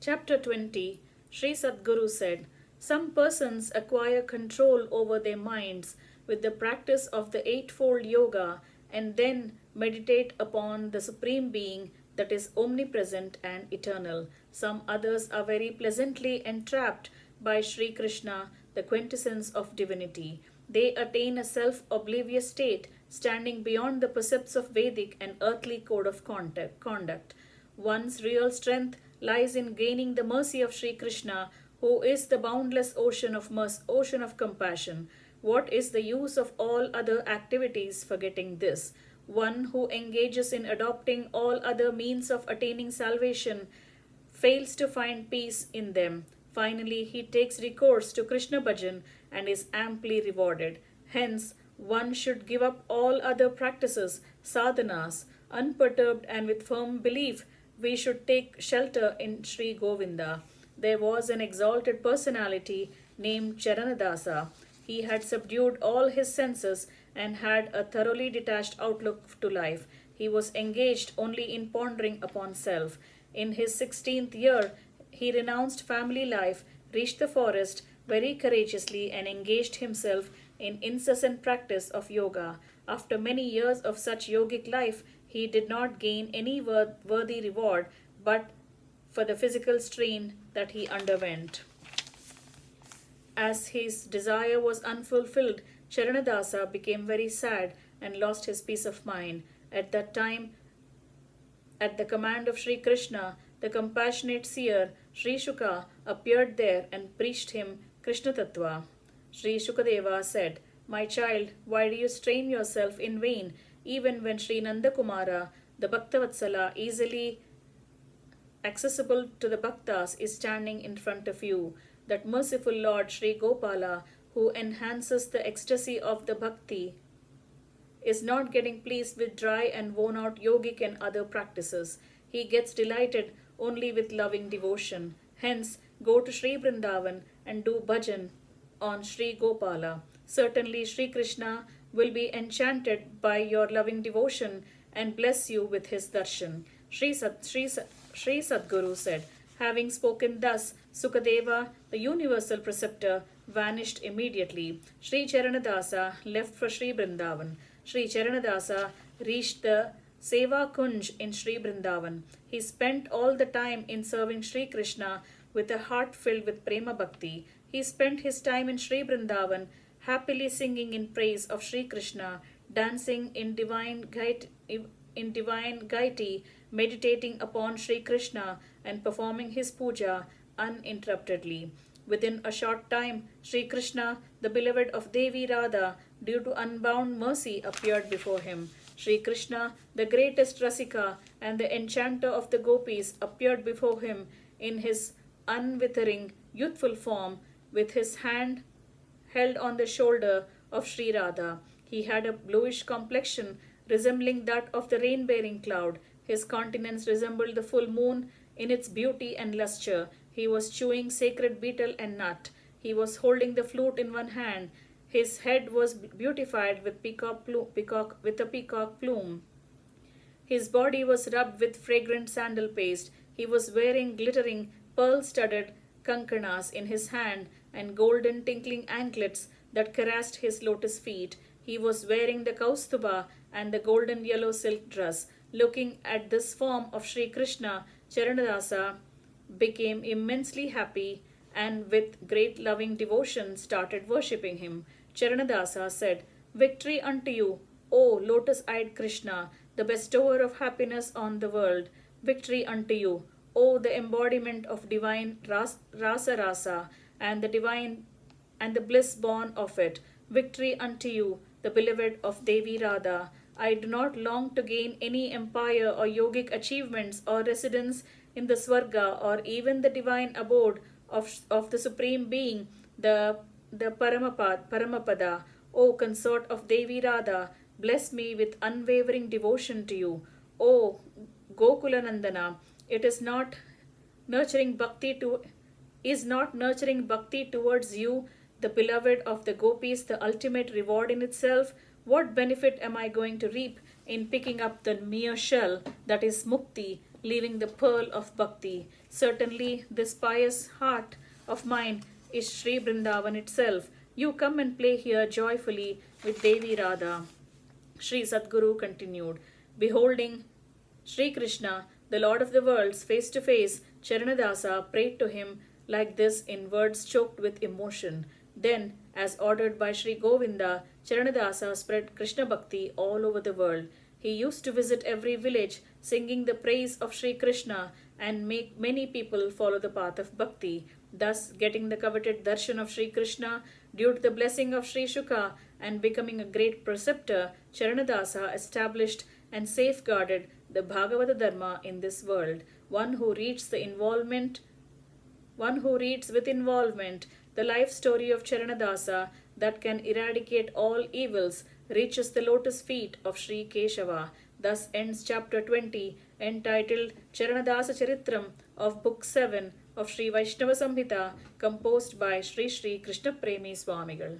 Chapter 20 Sri Sadguru said, some persons acquire control over their minds with the practice of the Eightfold Yoga and then meditate upon the Supreme Being that is omnipresent and eternal. Some others are very pleasantly entrapped by Sri Krishna, the quintessence of divinity. They attain a self oblivious state, standing beyond the precepts of Vedic and earthly code of conduct. One's real strength lies in gaining the mercy of Sri Krishna, who is the boundless ocean of compassion. What is the use of all other activities forgetting this? One who engages in adopting all other means of attaining salvation fails to find peace in them. Finally, he takes recourse to Krishna Bhajan and is amply rewarded. Hence, one should give up all other practices, sadhanas, unperturbed and with firm belief. We should take shelter in Sri Govinda. There was an exalted personality named Charanadasa. He had subdued all his senses and had a thoroughly detached outlook to life. He was engaged only in pondering upon self. In his 16th year, he renounced family life, reached the forest very courageously, and engaged himself in incessant practice of yoga. After many years of such yogic life, he did not gain any worthy reward but for the physical strain that he underwent. As his desire was unfulfilled, Charanadasa became very sad and lost his peace of mind. At that time, at the command of Sri Krishna, the compassionate seer Sri Shuka appeared there and preached him Krishna Tattva. Sri Shukadeva said, my child, why do you strain yourself in vain, even when Sri Nandakumara, the Bhaktavatsala, easily accessible to the Bhaktas, is standing in front of you? That merciful Lord Sri Gopala, who enhances the ecstasy of the Bhakti, is not getting pleased with dry and worn out yogic and other practices. He gets delighted only with loving devotion. Hence, go to Sri Vrindavan and do bhajan on Sri Gopala. Certainly, Sri Krishna will be enchanted by your loving devotion and bless you with his darshan. Sri Sadguru said. Having spoken thus, Sukadeva, the universal preceptor, vanished immediately. Sri Charanadasa left for Sri Vrindavan. Sri Charanadasa reached the Seva Kunj in Sri Vrindavan. He spent all the time in serving Sri Krishna with a heart filled with prema bhakti. He spent his time in Sri Vrindavan happily singing in praise of Sri Krishna, dancing in divine gaiety, meditating upon Sri Krishna and performing his puja uninterruptedly. Within a short time, Sri Krishna, the beloved of Devi Radha, due to unbound mercy, appeared before him. Sri Krishna, the greatest Rasika and the enchanter of the gopis, appeared before him in his unwithering, youthful form, with his hand held on the shoulder of Sri Radha. He had a bluish complexion resembling that of the rain-bearing cloud. His countenance resembled the full moon in its beauty and lustre. He was chewing sacred betel and nut. He was holding the flute in one hand. His head was beautified with a peacock plume. His body was rubbed with fragrant sandal paste. He was wearing glittering pearl-studded kankanas in his hand and golden tinkling anklets that caressed his lotus feet. He was wearing the kaustuba and the golden yellow silk dress. Looking at this form of Sri Krishna, Charanadasa became immensely happy and with great loving devotion started worshipping him. Charanadasa said, victory unto you, O lotus-eyed Krishna, the bestower of happiness on the world. Victory unto you, O the embodiment of divine rasa and the bliss born of it. Victory unto you, the beloved of Devi Radha. I do not long to gain any empire or yogic achievements or residence in the Swarga or even the divine abode of the Supreme Being, the Paramapada. O consort of Devi Radha, bless me with unwavering devotion to you. O Gokulanandana, is not nurturing bhakti towards you, the beloved of the gopis, the ultimate reward in itself? What benefit am I going to reap in picking up the mere shell, that is mukti, leaving the pearl of bhakti. Certainly, this pious heart of mine is Sri Brindavan itself. You come and play here joyfully with Devi Radha. Sri Sadguru continued, beholding Sri Krishna, the Lord of the worlds, face to face, Charanadasa prayed to him like this in words choked with emotion. Then, as ordered by Sri Govinda, Charanadasa spread Krishna Bhakti all over the world. He used to visit every village singing the praise of Sri Krishna and make many people follow the path of bhakti, thus getting the coveted darshan of Sri Krishna due to the blessing of Sri Shuka and becoming a great preceptor. Charanadasa established and safeguarded the Bhagavata Dharma in this world. One who reads with involvement the life story of Charanadasa that can eradicate all evils reaches the lotus feet of Sri Keshava. Thus ends chapter 20, entitled Charanadasa Charitam of Book 7 of Sri Vaishnava Samhita, composed by Shri Krishna Premi Swamigal.